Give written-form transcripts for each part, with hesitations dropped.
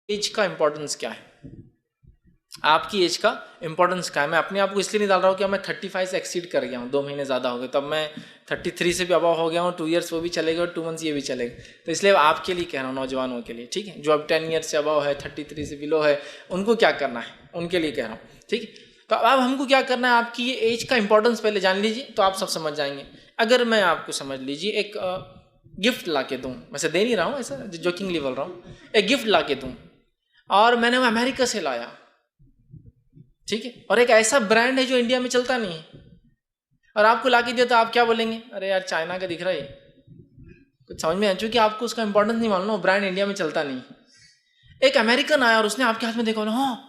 As का importance क्या है, आपकी एज का इंपॉर्टेंस क्या है। मैं अपने आप को इसलिए नहीं डाल रहा हूँ कि मैं 35 से एक्सीड कर गया हूँ, 2 महीने ज़्यादा हो गए, तब मैं 33 से भी अबव हो गया हूँ, 2 इयर्स वो भी चलेगा और 2 मंथ्स ये भी चलेगा। तो इसलिए आपके लिए कह रहा हूँ, नौजवानों के लिए, ठीक है, जो अब 10 ईयर्स से अबव है, 33 से बिलो है, उनको क्या करना है, उनके लिए कह रहा हूँ, ठीक है। तो अब हमको क्या करना है, आपकी ये एज का इंपॉर्टेंस पहले जान लीजिए, तो आप सब समझ जाएंगे। अगर मैं आपको, समझ लीजिए, एक गिफ्ट ला के दूँ, वैसे दे नहीं रहा हूँ, ऐसा जोकिंगली बोल रहा हूँ, एक गिफ्ट ला के दूँ और मैंने वो अमेरिका से लाया, ठीक है, और एक ऐसा ब्रांड है जो इंडिया में चलता नहीं है, और आपको ला के दिया, तो आप क्या बोलेंगे, अरे यार चाइना का दिख रहा है, कुछ समझ में आ, चूंकि आपको उसका इंपॉर्टेंस नहीं मालूम, वो ब्रांड इंडिया में चलता नहीं। एक अमेरिकन आया और उसने आपके हाथ में देखा, हाँ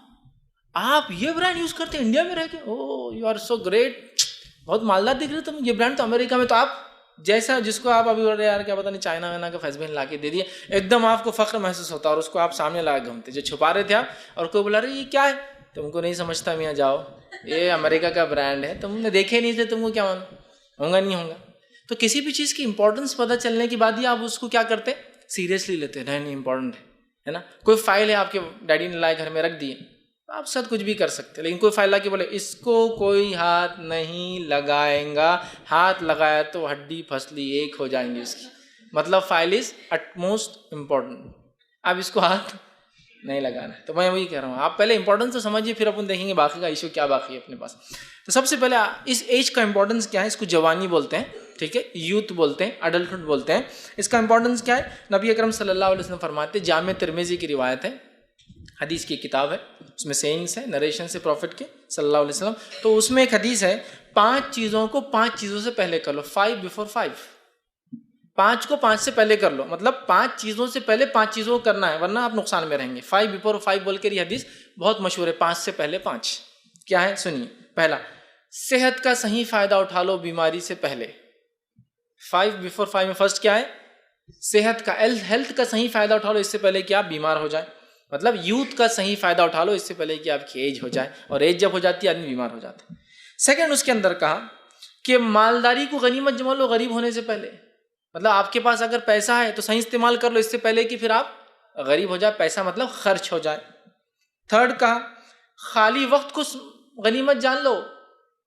आप ये ब्रांड यूज करते हैं इंडिया में रह के, ओ यू आर सो ग्रेट, बहुत मालदार दिख रहे तुम, ये ब्रांड तो अमेरिका में। तो आप जैसा जिसको आप अभी बोल रहे यार क्या पता नहीं चाइना वाइना का फेसबुक ला के दे दिए, एकदम आपको फख्र महसूस होता है, और उसको आप सामने ला घूमते, जो छुपा रहे थे आप, और कोई बोला रहे ये क्या है, तुमको नहीं समझता मियाँ, जाओ ये अमेरिका का ब्रांड है, तुमने देखे नहीं थे, तुमको क्या मालूम होगा नहीं होगा। तो किसी भी चीज़ की इंपॉर्टेंस पता चलने के बाद ही आप उसको क्या करते, सीरियसली लेते, नहीं इंपॉर्टेंट है ना। कोई फाइल है आपके डैडी ने लाए घर में रख दिए, आप सब कुछ भी कर सकते, लेकिन कोई फाइल ला के बोले इसको कोई हाथ नहीं लगाएगा, हाथ लगाया तो हड्डी फसली एक हो जाएंगी उसकी, मतलब फाइल इज अटमोस्ट इम्पॉर्टेंट, आप इसको हाथ नहीं लगाना है। तो मैं वही कह रहा हूँ, आप पहले इंपॉर्टेंस तो समझिए, फिर अपन देखेंगे बाकी का इशू क्या बाकी है अपने पास। तो सबसे पहले इस एज का इंपॉर्टेंस क्या है, इसको जवानी बोलते हैं, ठीक है, यूथ बोलते हैं, अडल्टहुड बोलते हैं। इसका इंपॉर्टेंस क्या है, नबी अकरम सल्लल्लाहु अलैहि वसल्लम फरमाते, जामे तिरमिज़ी की रिवायत है, हदीस की किताब है, उसमें सेइंग्स है, नरेशन से प्रॉफिट के सल्लल्लाहु अलैहि वसल्लम। तो उसमें एक हदीस है, 5 चीज़ों को 5 चीज़ों से पहले कर लो, 5 बिफोर 5, 5 को 5 से पहले कर लो, मतलब 5 चीज़ों से पहले 5 चीज़ों को करना है, वरना आप नुकसान में रहेंगे। 5 बिफोर 5 बोल के ये हदीस बहुत मशहूर है, 5 से पहले 5 क्या है सुनिए। पहला, सेहत का सही फायदा उठा लो बीमारी से पहले। 5 बिफोर 5 में फर्स्ट क्या है, सेहत का, हेल्थ का सही फायदा उठा लो इससे पहले कि आप बीमार हो जाए, मतलब यूथ का सही फायदा उठा लो इससे पहले कि आपकी एज हो जाए, और एज जब हो जाती है आदमी बीमार हो जाता है। सेकंड, उसके अंदर कहा कि मालदारी को गनीमत जमा लो गरीब होने से पहले, मतलब आपके पास अगर पैसा है तो सही इस्तेमाल कर लो इससे पहले कि फिर आप गरीब हो जाए, पैसा मतलब खर्च हो जाए। थर्ड कहा, खाली वक्त को गनीमत जान लो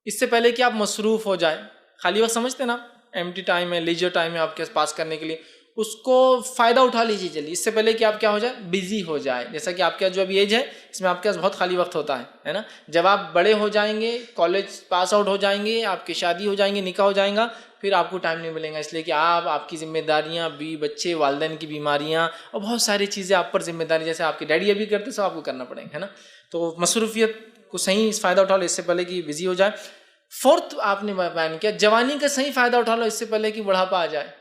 इससे पहले कि आप मसरूफ हो जाए। खाली वक्त समझते ना, एम्प्टी टाइम है, लीजर टाइम है आपके पास करने के लिए, उसको फ़ायदा उठा लीजिए जल्दी, इससे पहले कि आप क्या हो जाए, बिजी हो जाए। जैसा कि आपका जो अभी एज है इसमें आपके पास बहुत खाली वक्त होता है ना। जब आप बड़े हो जाएंगे, कॉलेज पास आउट हो जाएंगे, आपकी शादी हो जाएंगे, निकाह हो जाएगा, फिर आपको टाइम नहीं मिलेगा, इसलिए कि आप, आपकी जिम्मेदारियाँ, भी बच्चे, वालिदैन की बीमारियाँ और बहुत सारी चीज़ें आप पर जिम्मेदारी, जैसे आपके डैडी अभी करते सब आपको करना पड़ेगा, है ना। तो मसरूफियत को सही फ़ायदा उठा लो इससे पहले कि बिजी हो जाए। फोर्थ आपने बयान किया, जवानी का सही फ़ायदा उठा लो इससे पहले कि बुढ़ापा आ जाए।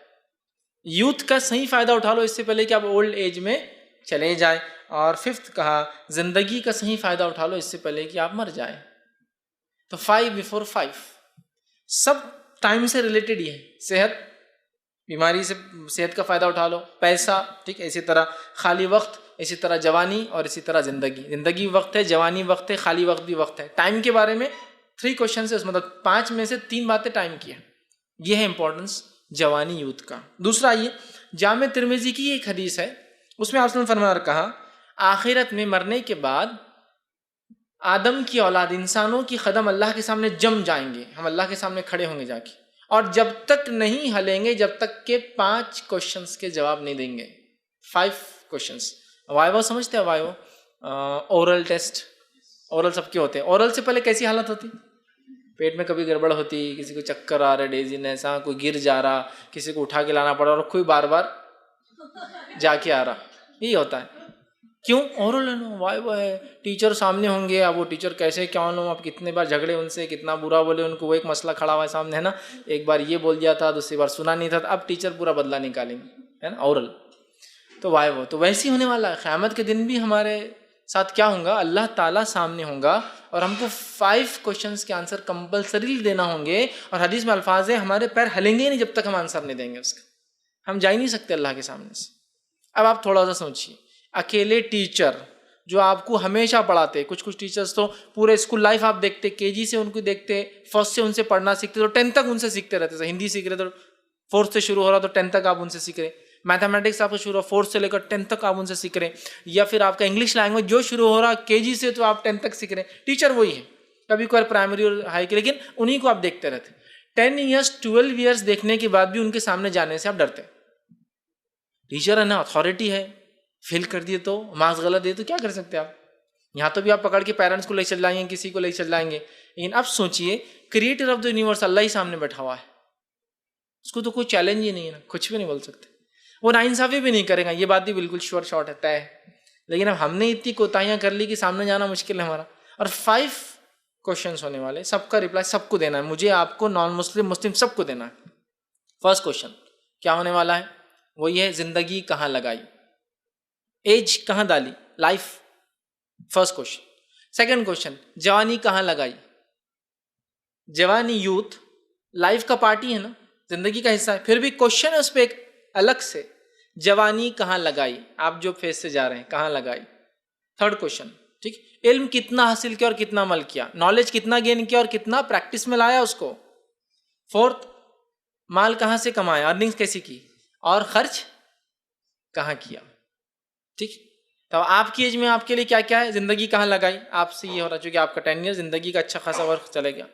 यूथ का सही फ़ायदा उठा लो इससे पहले कि आप ओल्ड एज में चले जाए। और फिफ्थ कहा, ज़िंदगी का सही फ़ायदा उठा लो इससे पहले कि आप मर जाए। तो 5 बिफोर 5 सब टाइम से रिलेटेड ही है। सेहत, बीमारी से सेहत का फ़ायदा उठा लो, पैसा, ठीक है, इसी तरह खाली वक्त, इसी तरह जवानी, और इसी तरह ज़िंदगी। ज़िंदगी वक्त है, जवानी वक्त है, खाली वक्त भी वक्त है। टाइम के बारे में 3 क्वेश्चन है, मतलब 5 में से 3 बातें टाइम की है। ये है इंपॉर्टेंस जवानी यूथ का। दूसरा, ये जामे तिरमिज़ी की एक हदीस है, उसमें आपने फरमाया और कहा, आखिरत में मरने के बाद आदम की औलाद, इंसानों की कदम अल्लाह के सामने जम जाएंगे, हम अल्लाह के सामने खड़े होंगे जाके, और जब तक नहीं हलेंगे जब तक के 5 क्वेश्चंस के जवाब नहीं देंगे। 5 क्वेश्चंस। वाइवा समझते हैं, वाइवा, ओरल टेस्ट, ओरल सबके होते हैं। ओरल से पहले कैसी हालत होती, पेट में कभी गड़बड़ होती, किसी को चक्कर आ रहा, डेजीनेस, कोई गिर जा रहा, किसी को उठा के लाना पड़ा, और कोई बार बार जाके आ रहा, यही होता है। क्यों, ओरल है ना, वाइवा है, टीचर सामने होंगे, अब वो टीचर कैसे क्या लो, आप कितने बार झगड़े उनसे, कितना बुरा बोले उनको, वो एक मसला खड़ा हुआ है सामने, है ना, एक बार ये बोल दिया था, दूसरी बार सुना नहीं था, अब टीचर पूरा बदला निकालेंगे, है ना, ओरल। तो वाइवा तो वैसे ही होने वाला है। क़यामत के दिन भी हमारे साथ क्या होगा, अल्लाह ताला सामने होगा और हमको 5 क्वेश्चंस के आंसर कंपलसरी देना होंगे, और हदीस में अल्फाज है, हमारे पैर हलेंगे नहीं जब तक हम आंसर नहीं देंगे उसका, हम जा ही नहीं सकते अल्लाह के सामने से। अब आप थोड़ा सा सोचिए, अकेले टीचर जो आपको हमेशा पढ़ाते, कुछ टीचर्स तो पूरे स्कूल लाइफ आप देखते, केजी से उनको देखते, फर्स्ट से उनसे पढ़ना सीखते, तो 10 तक उनसे सीखते रहते। हिंदी सीख रहे तो 4th से शुरू हो रहा तो 10 तक आप उनसे सीख रहे, मैथमेटिक्स आपको शुरू हो 4th से लेकर 10th तक आप उनसे सीख रहे हैं, या फिर आपका इंग्लिश लैंग्वेज जो शुरू हो रहा KG से तो आप 10th तक सीख रहे हैं, टीचर वही है, कभी कभार प्राइमरी और हाई के, लेकिन उन्हीं को आप देखते रहते। 10 ईयर्स 12 ईयर्स देखने के बाद भी उनके सामने जाने से आप डरते। टीचर है ना, अथॉरिटी है, फेल कर दिए तो, मार्क्स गलत दिए तो क्या कर सकते आप। यहाँ तो भी आप पकड़ के पेरेंट्स को ले चल जाएंगे, किसी को ले चल जाएंगे, लेकिन अब सोचिए क्रिएटर ऑफ द यूनिवर्स अल्लाह ही सामने बैठा हुआ है, उसको तो कोई चैलेंज ही नहीं है ना, कुछ भी नहीं बोल सकते, वो नाइंसाफी भी नहीं करेगा, ये बात भी बिल्कुल श्योर शॉर्ट है, तय है। लेकिन अब हमने इतनी कोताहियां कर ली कि सामने जाना मुश्किल है हमारा। और 5 क्वेश्चंस होने वाले, सबका रिप्लाई सबको देना है, मुझे, आपको, नॉन मुस्लिम, मुस्लिम सबको देना है। फर्स्ट क्वेश्चन क्या होने वाला है, वो ये है, जिंदगी कहाँ लगाई, एज कहाँ डाली, life, first question. Second question, जवानी कहाँ लगाई। जवानी, यूथ, लाइफ का पार्टी है ना, जिंदगी का हिस्सा है, फिर भी क्वेश्चन है उस पर एक अलग से, जवानी कहाँ लगाई, आप जो फेज से जा रहे हैं कहाँ लगाई। थर्ड क्वेश्चन, ठीक, इल्म कितना हासिल किया और कितना अमल किया, नॉलेज कितना गेन किया और कितना प्रैक्टिस में लाया उसको। फोर्थ, माल कहाँ से कमाया, अर्निंग्स कैसी की, और खर्च कहाँ किया। ठीक, तो आपकी एज में आपके लिए क्या क्या है, जिंदगी कहाँ लगाई, आपसे ये हो रहा चूंकि आपका 10 ईयर, जिंदगी का अच्छा खासा वर्क चले गया।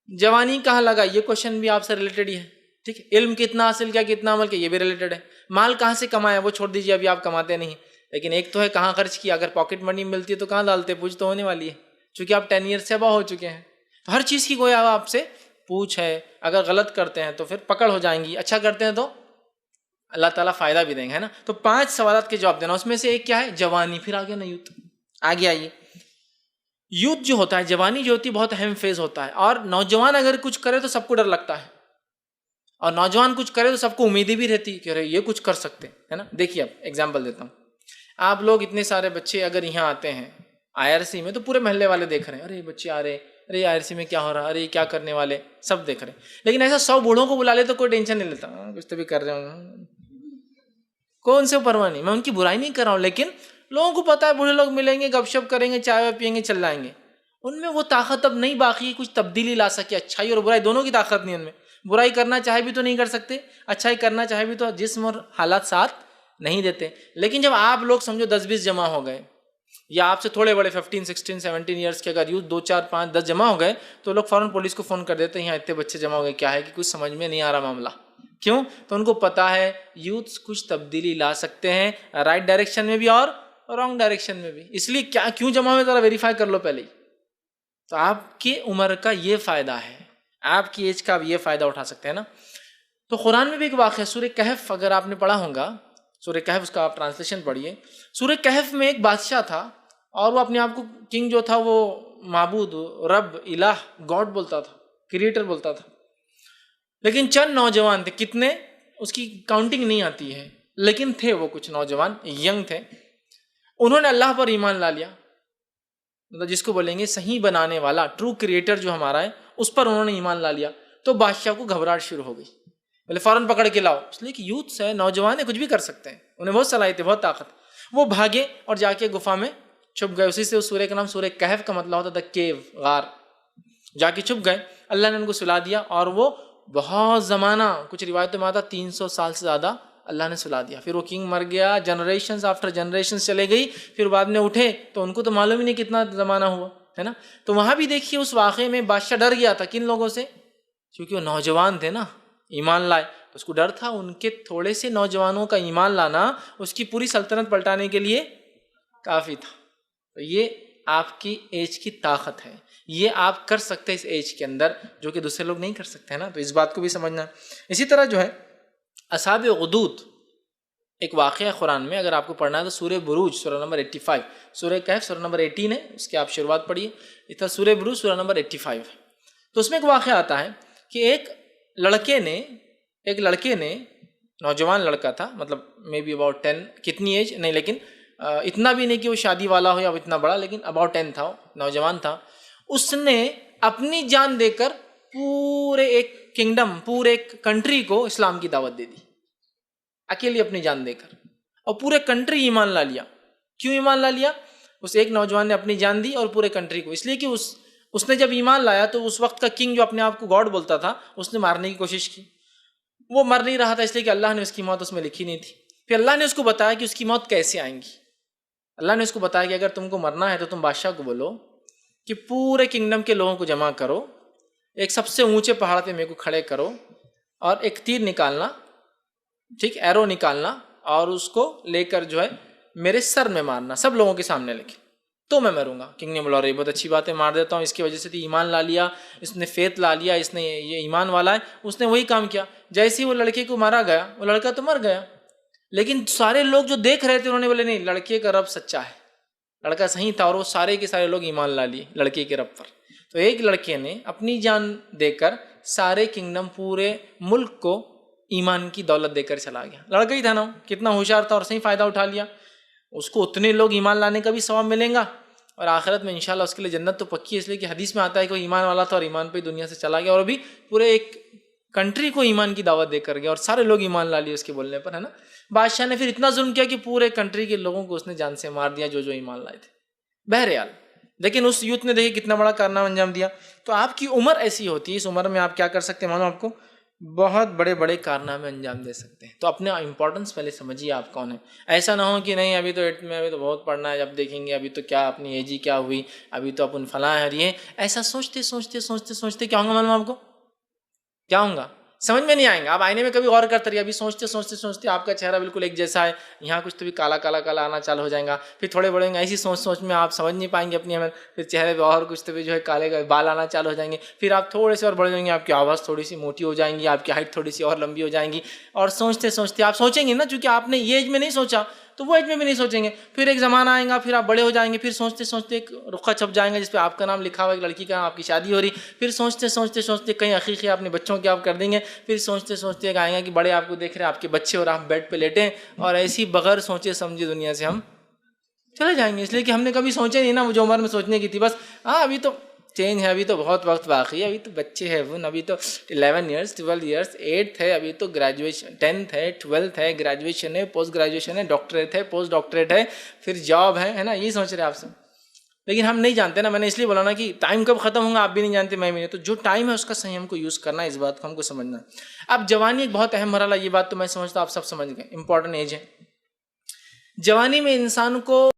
जवानी कहाँ लगाई, ये क्वेश्चन भी आपसे रिलेटेड ही है। ठीक, इल्म कितना हासिल किया, कितना अमल किया, ये भी रिलेटेड है। माल कहाँ से कमाया, वो छोड़ दीजिए, अभी आप कमाते नहीं, लेकिन एक तो है कहाँ खर्च किया, अगर पॉकेट मनी मिलती है तो कहाँ डालते, पूछ तो होने वाली है, क्योंकि आप 10 ईयर से अब हो चुके हैं, तो हर चीज़ की कोई आपसे पूछ है। अगर गलत करते हैं तो फिर पकड़ हो जाएंगी, अच्छा करते हैं तो अल्लाह ताला फ़ायदा भी देंगे, है ना। तो 5 सवालात के जवाब देना, उसमें से एक क्या है, जवानी, फिर आगे ना यूथ, आगे आइए। यूथ जो होता है, जवानी जो होती है, बहुत अहम फेज होता है, और नौजवान अगर कुछ करे तो सबको डर लगता है, और नौजवान कुछ करे तो सबको उम्मीदें भी रहती है कि अरे ये कुछ कर सकते हैं, है ना। देखिए अब एग्जाम्पल देता हूँ, आप लोग इतने सारे बच्चे अगर यहाँ आते हैं IRC में, तो पूरे मोहल्ले वाले देख रहे हैं, अरे बच्चे आ रहे, अरे IRC में क्या हो रहा है, अरे क्या करने वाले, सब देख रहे हैं। लेकिन ऐसा 100 बूढ़ों को बुला ले तो कोई टेंशन नहीं लेता, कुछ तो भी कर रहे हो, कौन से परवाह नहीं, मैं उनकी बुराई नहीं कर रहा हूँ, लेकिन लोगों को पता है बूढ़े लोग मिलेंगे, गपशप करेंगे, चाय पियेंगे, चल जाएंगे। उनमें वो ताकत अब नहीं बाकी है कुछ तब्दीली ला सके, अच्छाई और बुराई दोनों की ताकत नहीं उनमें। बुराई करना चाहे भी तो नहीं कर सकते, अच्छाई करना चाहे भी तो जिस्म और हालात साथ नहीं देते। लेकिन जब आप लोग समझो 10-20 जमा हो गए, या आपसे थोड़े बड़े 15, 16, 17 ईयर्स के अगर यूथ 2, 4, 5, 10 जमा हो गए, तो लोग फ़ौरन पुलिस को फ़ोन कर देते हैं, यहाँ इतने बच्चे जमा हो गए, क्या है कि कुछ समझ में नहीं आ रहा मामला। क्यों? तो उनको पता है यूथ कुछ तब्दीली ला सकते हैं, राइट डायरेक्शन में भी और रॉन्ग डायरेक्शन में भी। इसलिए क्या क्यों जमा में, ज़रा वेरीफाई कर लो पहले ही। तो आपकी उम्र का ये फ़ायदा है, आपकी एज का आप ये फ़ायदा उठा सकते हैं ना। तो कुरान में भी एक वाक़या, सूरह कहफ अगर आपने पढ़ा होगा, सूरह कहफ, उसका आप ट्रांसलेशन पढ़िए। सूरह कहफ में एक बादशाह था, और वो अपने आप को किंग जो था वो माबूद, रब, इलाह, गॉड बोलता था, क्रिएटर बोलता था। लेकिन चंद नौजवान थे, कितने उसकी काउंटिंग नहीं आती है, लेकिन थे वो कुछ नौजवान, यंग थे, उन्होंने अल्लाह पर ईमान ला लिया, मतलब जिसको बोलेंगे सही बनाने वाला, ट्रू क्रिएटर जो हमारा है, उस पर उन्होंने ईमान ला लिया। तो बादशाह को घबराहट शुरू हो गई, बोले फ़ौरन पकड़ के लाओ, इसलिए कि यूथ है, नौजवान है, कुछ भी कर सकते हैं, उन्हें बहुत सलाहियत है, बहुत ताकत। वो भागे और जाके गुफा में छुप गए। उसी से उस सूर्य का नाम सूर्य कहफ का मतलब होता था केव, गार। जाके छुप गए, अल्लाह ने उनको सुला दिया, और वो बहुत ज़माना, कुछ रिवायतों में आता 300 साल से ज़्यादा अल्लाह ने सुला दिया। फिर वो किंग मर गया, जनरेशंस आफ्टर जनरेशंस चले गई, फिर बाद में उठे तो उनको तो मालूम ही नहीं कितना ज़माना हुआ, है ना। तो वहाँ भी देखिए उस वाक़े में बादशाह डर गया था, किन लोगों से, क्योंकि वो नौजवान थे ना, ईमान लाए, तो उसको डर था उनके थोड़े से नौजवानों का ईमान लाना उसकी पूरी सल्तनत पलटाने के लिए काफ़ी था। तो ये आपकी एज की ताकत है, ये आप कर सकते हैं इस एज के अंदर, जो कि दूसरे लोग नहीं कर सकते, है ना। तो इस बात को भी समझना। इसी तरह जो है असहाब उखदूद, एक वाक़या कुरान में अगर आपको पढ़ना है तो सूरह बुरूज सूरह नंबर 85, सूरह कहफ सूरह नंबर 18 है, उसके आप शुरुआत पढ़िए। इस तरह सूरह बुरूज सूरह नंबर 85 है। तो उसमें एक वाक़या आता है कि एक लड़के ने नौजवान लड़का था, मतलब मे बी अबाउट 10, कितनी एज नहीं, लेकिन इतना भी नहीं कि वो शादी वाला हो या इतना बड़ा, लेकिन अबाउट 10 था, नौजवान था। उसने अपनी जान देकर पूरे एक किंगडम, पूरे एक कंट्री को इस्लाम की दावत दे दी, अकेली अपनी जान देकर, और पूरे कंट्री ईमान ला लिया। क्यों ईमान ला लिया? उस एक नौजवान ने अपनी जान दी और पूरे कंट्री को, इसलिए कि उसने जब ईमान लाया तो उस वक्त का किंग जो अपने आप को गॉड बोलता था, उसने मारने की कोशिश की। वो मर नहीं रहा था इसलिए कि अल्लाह ने उसकी मौत उसमें लिखी नहीं थी। फिर अल्लाह ने उसको बताया कि उसकी मौत कैसे आएंगी। अल्लाह ने उसको बताया कि अगर तुमको मरना है तो तुम बादशाह को बोलो कि पूरे किंगडम के लोगों को जमा करो, एक सबसे ऊंचे पहाड़ पे मेरे को खड़े करो और एक तीर निकालना, ठीक, एरो निकालना, और उसको लेकर जो है मेरे सर में मारना, सब लोगों के सामने लेके, तो मैं मरूंगा। किंग ने बोला अरे बहुत अच्छी बात है, मार देता हूँ, इसकी वजह से तो ईमान ला लिया, इसने फेथ ला लिया, इसने ये ईमान वाला है। उसने वही काम किया। जैसे ही वो लड़के को मारा गया, वो लड़का तो मर गया, लेकिन सारे लोग जो देख रहे थे उन्होंने बोले नहीं, लड़के का रब सच्चा है, लड़का सही था, और वो सारे के सारे लोग ईमान ला लिए लड़के के रब पर। तो एक लड़के ने अपनी जान देकर सारे किंगडम, पूरे मुल्क को ईमान की दौलत देकर चला गया। लड़का ही था ना, कितना होशियार था और सही फ़ायदा उठा लिया। उसको उतने लोग ईमान लाने का भी सवाब मिलेगा और आखिरत में इंशाल्लाह उसके लिए जन्नत तो पक्की है, इसलिए कि हदीस में आता है कि वो ईमान वाला था और ईमान पे दुनिया से चला गया और अभी पूरे एक कंट्री को ईमान की दावत देकर गया और सारे लोग ईमान ला लिए उसके बोलने पर, है ना। बादशाह ने फिर इतना जुल्म किया कि पूरे कंट्री के लोगों को उसने जान से मार दिया जो जो ईमान लाए थे। बहरहाल, लेकिन उस यूथ ने देखिए कितना बड़ा कारनामा अंजाम दिया। तो आपकी उम्र ऐसी होती है, इस उम्र में आप क्या कर सकते हैं, मानो आपको बहुत बड़े बड़े कारनामे अंजाम दे सकते हैं। तो अपने इंपॉर्टेंस पहले समझिए आप कौन है। ऐसा ना हो कि नहीं अभी तो 8th में, अभी तो बहुत पढ़ना है, जब देखेंगे अभी तो क्या अपनी एज ही क्या हुई, अभी तो अपन फलां है ये। ऐसा सोचते सोचते सोचते सोचते क्या होगा मालूम आपको, क्या होगा समझ में नहीं आएंगे। आप आईने में कभी गौर करते रहिए, अभी सोचते सोचते सोचते आपका चेहरा बिल्कुल एक जैसा है, यहाँ कुछ तो भी काला काला काला आना चालू हो जाएगा। फिर थोड़े बड़े होंगे, ऐसी सोच सोच में आप समझ नहीं पाएंगे अपनी अहमियत, फिर चेहरे पे और कुछ तो भी जो है काले बाल आना चालू हो जाएंगे। फिर आप थोड़े से और बड़े होंगे, आपकी आवाज़ थोड़ी सी मोटी हो जाएंगी, आपकी हाइट थोड़ी सी और लंबी हो जाएंगी। और सोचते सोचते आप सोचेंगे ना, चूँकि आपने ये एज में नहीं सोचा तो वो एज में भी नहीं सोचेंगे। फिर एक ज़माना आएगा, फिर आप बड़े हो जाएंगे, फिर सोचते सोचते एक रुखा छप जाएगा जिस पे आपका नाम लिखा हुआ, एक लड़की का, आपकी शादी हो रही। फिर सोचते सोचते सोचते कहीं अकीक़े अपने बच्चों के आप कर देंगे। फिर सोचते सोचते एक आएगा कि बड़े आपको देख रहे हैं, आपके बच्चे, और आप बेड पे लेटे और ऐसी बगैर सोचे समझे दुनिया से हम चले जाएंगे, इसलिए कि हमने कभी सोचे नहीं ना वो जो उम्र में सोचने की थी। बस हाँ अभी तो चेंज है, अभी तो बहुत वक्त बाकी है, अभी तो बच्चे हैं वो, अभी तो 11 ईयर्स 12 ईयर्स 8th है, अभी तो ग्रेजुएशन 10th है, 12th है, ग्रेजुएशन है, पोस्ट ग्रेजुएशन है, डॉक्टरेट है, पोस्ट डॉक्टरेट है, फिर जॉब है ना, यही सोच रहे हैं आप सब। लेकिन हम नहीं जानते ना, मैंने इसलिए बोला ना कि टाइम कब खत्म होगा आप भी नहीं जानते, मैं भी नहीं। तो जो टाइम है उसका सही हमको यूज़ करना है, इस बात को हमको समझना है। अब जवानी एक बहुत अहम मरहला, ये बात तो मैं समझता हूँ आप सब समझ गए, इंपॉर्टेंट एज है। जवानी में इंसान को